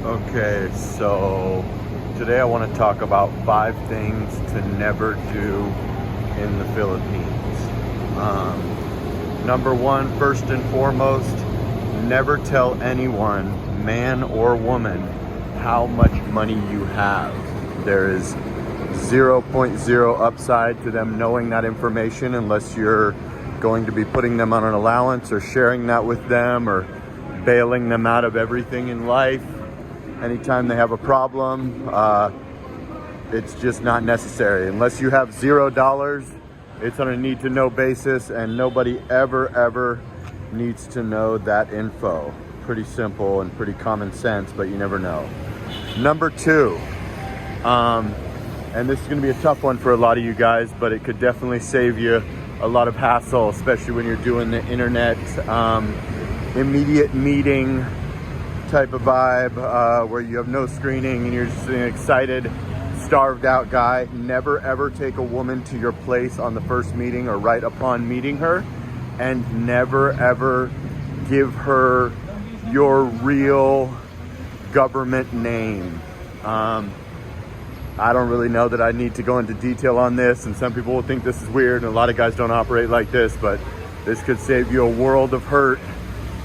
Okay, so today I want to talk about 5 things to never do in the Philippines. Number one, first and foremost, never tell anyone, man or woman, how much money you have. There is 0.0 upside to them knowing that information unless you're going to be putting them on an allowance or sharing that with them or bailing them out of everything in life. Anytime they have a problem, it's just not necessary. Unless you have $0, it's on a need to know basis, and nobody ever needs to know that info. Pretty simple and pretty common sense, but you never know. Number two, and this is gonna be a tough one for a lot of you guys, but it could definitely save you a lot of hassle, especially when you're doing the internet immediate meeting type of vibe, where you have no screening and you're just an excited, starved out guy. Never ever take a woman to your place on the first meeting or right upon meeting her, and never ever give her your real government name. I don't really know that I need to go into detail on this, and some people will think this is weird, and a lot of guys don't operate like this, but this could save you a world of hurt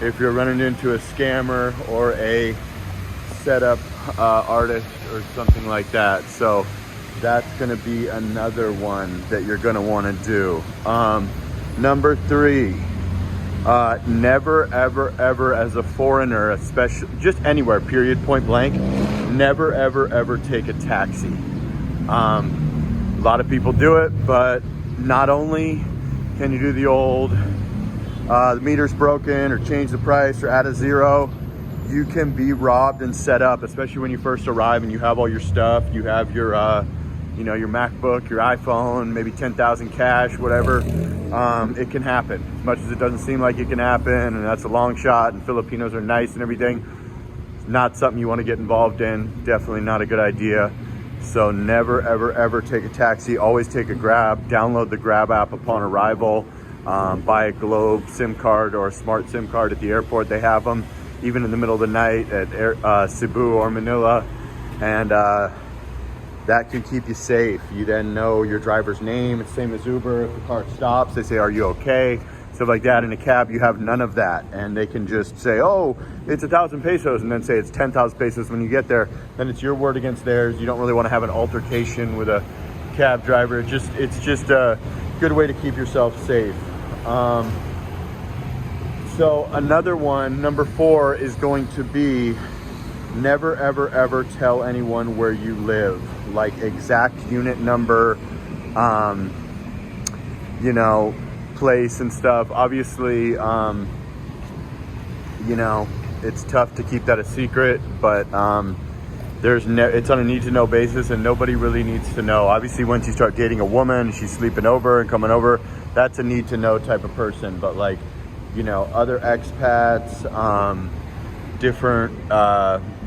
if you're running into a scammer or a setup artist or something like that. So that's gonna be another one that you're gonna wanna do. Number three, never ever as a foreigner, especially just anywhere, period, point blank, never ever take a taxi. A lot of people do it, but not only can you do the old the meter's broken or change the price or add a zero, you can be robbed and set up, especially when you first arrive and you have all your stuff. You have your your MacBook, your iPhone, maybe 10,000 cash, whatever. It can happen. As much as it doesn't seem like it can happen, and that's a long shot, and Filipinos are nice and everything, it's not something you want to get involved in. Definitely not a good idea. So never ever take a taxi. Always take a Grab. Download the Grab app upon arrival. Buy a Globe SIM card or a smart SIM card at the airport. They have them even in the middle of the night at Cebu or Manila, and that can keep you safe. You then know your driver's name. It's the same as Uber. If the car stops, they say, "Are you okay?" Stuff like that. In a cab, you have none of that, and they can just say, "Oh, it's 1,000 pesos," and then say it's 10,000 pesos when you get there. Then it's your word against theirs. You don't really want to have an altercation with a cab driver. It's just a good way to keep yourself safe. So another one, number 4, is going to be never ever tell anyone where you live, like exact unit number, place and stuff. Obviously, it's tough to keep that a secret, but it's on a need to know basis, and nobody really needs to know. Obviously, once you start dating a woman and she's sleeping over and coming over, that's a need to know type of person. But other expats, different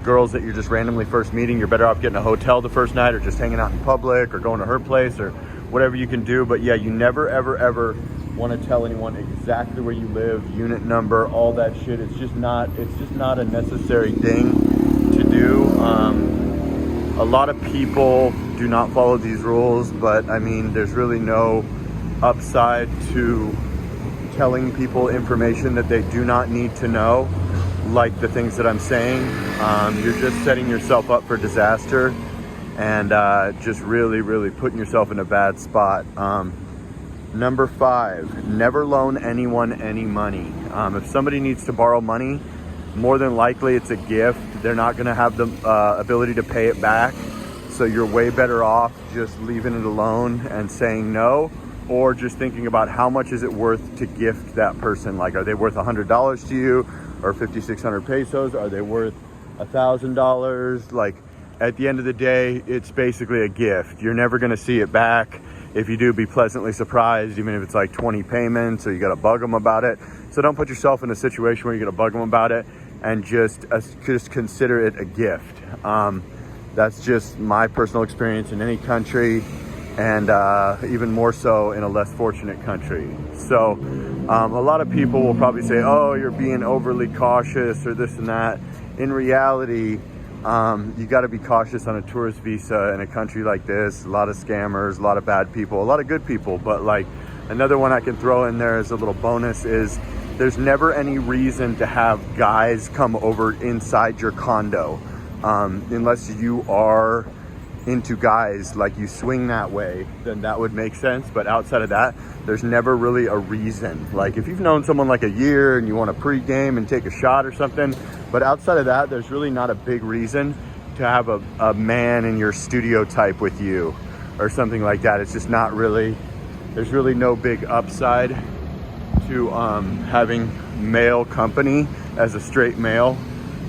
girls that you're just randomly first meeting, you're better off getting a hotel the first night or just hanging out in public or going to her place or whatever you can do. But yeah, you never ever want to tell anyone exactly where you live, unit number, all that shit. It's just not a necessary thing to do. A lot of people do not follow these rules, but I mean, there's really no upside to telling people information that they do not need to know, like the things that I'm saying. You're just setting yourself up for disaster, and just really putting yourself in a bad spot. Number 5, never loan anyone any money. If somebody needs to borrow money, more than likely it's a gift. They're not going to have the ability to pay it back, so you're way better off just leaving it alone and saying no, or just thinking about how much is it worth to gift that person. Like, are they worth $100 to you, or 5,600 pesos? Are they worth $1,000? Like, at the end of the day, it's basically a gift. You're never going to see it back. If you do, be pleasantly surprised, even if it's like 20 payments or you got to bug them about it. So don't put yourself in a situation where you're going to bug them about it, and just consider it a gift. That's just my personal experience in any country, and even more so in a less fortunate country. So a lot of people will probably say, oh, you're being overly cautious or this and that. In reality, You got to be cautious on a tourist visa in a country like this. A lot of scammers, a lot of bad people, a lot of good people. But like, another one I can throw in there as a little bonus is there's never any reason to have guys come over inside your condo, unless you are into guys, like you swing that way, then that would make sense. But outside of that, there's never really a reason. Like if you've known someone like a year and you want to pregame and take a shot or something, but outside of that, there's really not a big reason to have a man in your studio type with you or something like that. It's just not really, there's really no big upside to having male company as a straight male,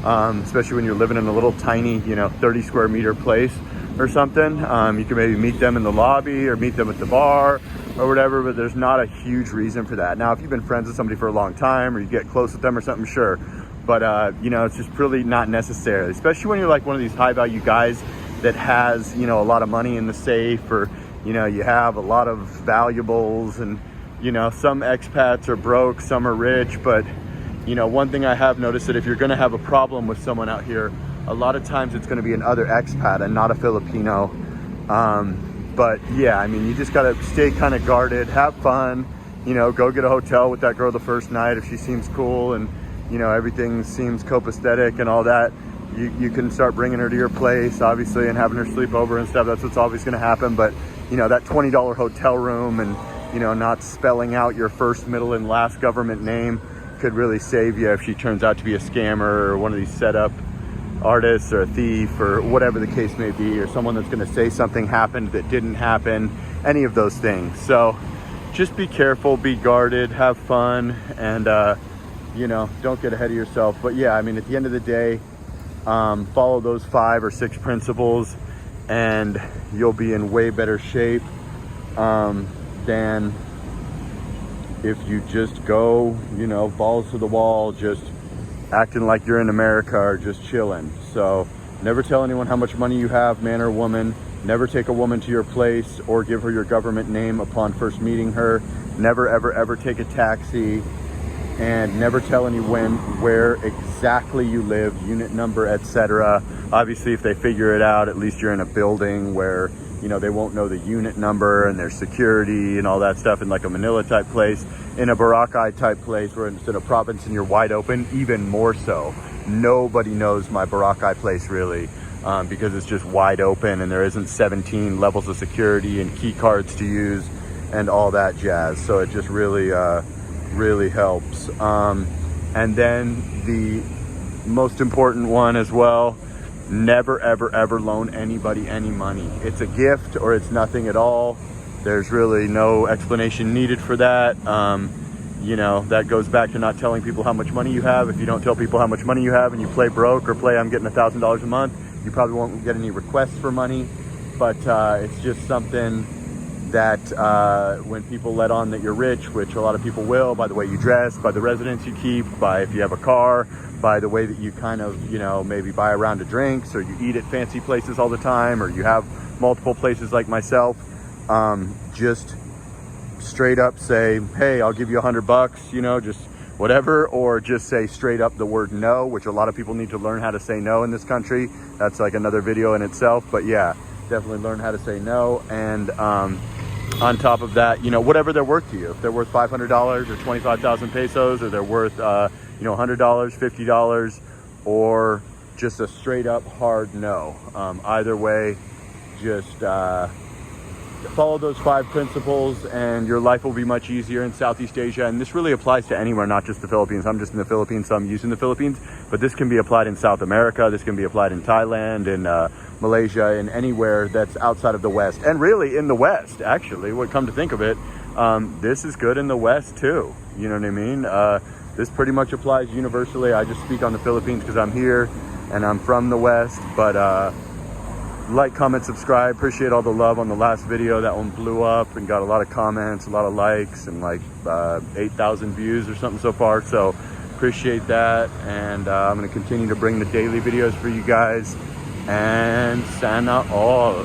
especially when you're living in a little tiny, 30 square meter place or something. You can maybe meet them in the lobby or meet them at the bar or whatever, but there's not a huge reason for that. Now, if you've been friends with somebody for a long time or you get close with them or something, sure. But, it's just really not necessary, especially when you're like one of these high value guys that has, a lot of money in the safe, or, you have a lot of valuables, and, some expats are broke, some are rich. But, one thing I have noticed, that if you're going to have a problem with someone out here, a lot of times it's going to be another expat and not a Filipino. But yeah, I mean, you just got to stay kind of guarded, have fun, go get a hotel with that girl the first night if she seems cool and, everything seems copacetic and all that. You can start bringing her to your place, obviously, and having her sleep over and stuff. That's what's always going to happen. But, that $20 hotel room and, not spelling out your first, middle, and last government name could really save you if she turns out to be a scammer or one of these setup artists or a thief or whatever the case may be, or someone that's going to say something happened that didn't happen, any of those things. So just be careful, be guarded, have fun, and don't get ahead of yourself. But yeah, I mean, at the end of the day, follow those 5 or 6 principles and you'll be in way better shape than if you just go, balls to the wall, just acting like you're in America or just chilling. So never tell anyone how much money you have, man or woman. Never take a woman to your place or give her your government name upon first meeting her. Never, ever, ever take a taxi. And never tell anyone where exactly you live, unit number, etc. Obviously, if they figure it out, at least you're in a building where, they won't know the unit number and there's security and all that stuff, in like a Manila type place. In a Boracay type place where it's in a province and you're wide open, even more so. Nobody knows my Boracay place really, because it's just wide open and there isn't 17 levels of security and key cards to use and all that jazz. So it just really helps. And then the most important one as well, never, ever, ever loan anybody any money. It's a gift or it's nothing at all. There's really no explanation needed for that. That goes back to not telling people how much money you have. If you don't tell people how much money you have and you play broke or play I'm getting $1,000 a month, you probably won't get any requests for money. But it's just something that when people let on that you're rich, which a lot of people will, by the way you dress, by the residence you keep, by if you have a car, by the way that you kind of, maybe buy a round of drinks, or you eat at fancy places all the time, or you have multiple places like myself, just straight up say, hey, I'll give you $100, just whatever, or just say straight up the word no, which a lot of people need to learn how to say no in this country. That's like another video in itself, but yeah, definitely learn how to say no. And on top of that, whatever they're worth to you. If they're worth $500 or 25,000 pesos, or they're worth, $100, $50, or just a straight up hard no. Either way, just follow those 5 principles and your life will be much easier in Southeast Asia. And this really applies to anywhere, not just the Philippines. I'm just in the Philippines, so I'm using the Philippines, but this can be applied in South America. This can be applied in Thailand, in Malaysia, and anywhere that's outside of the West. And really in the West, actually, when come to think of it, this is good in the West too. You know what I mean? This pretty much applies universally. I just speak on the Philippines because I'm here and I'm from the West. But like, comment, subscribe. Appreciate all the love on the last video. That one blew up and got a lot of comments, a lot of likes, and like 8,000 views or something so far. So appreciate that. And I'm going to continue to bring the daily videos for you guys. And sana all.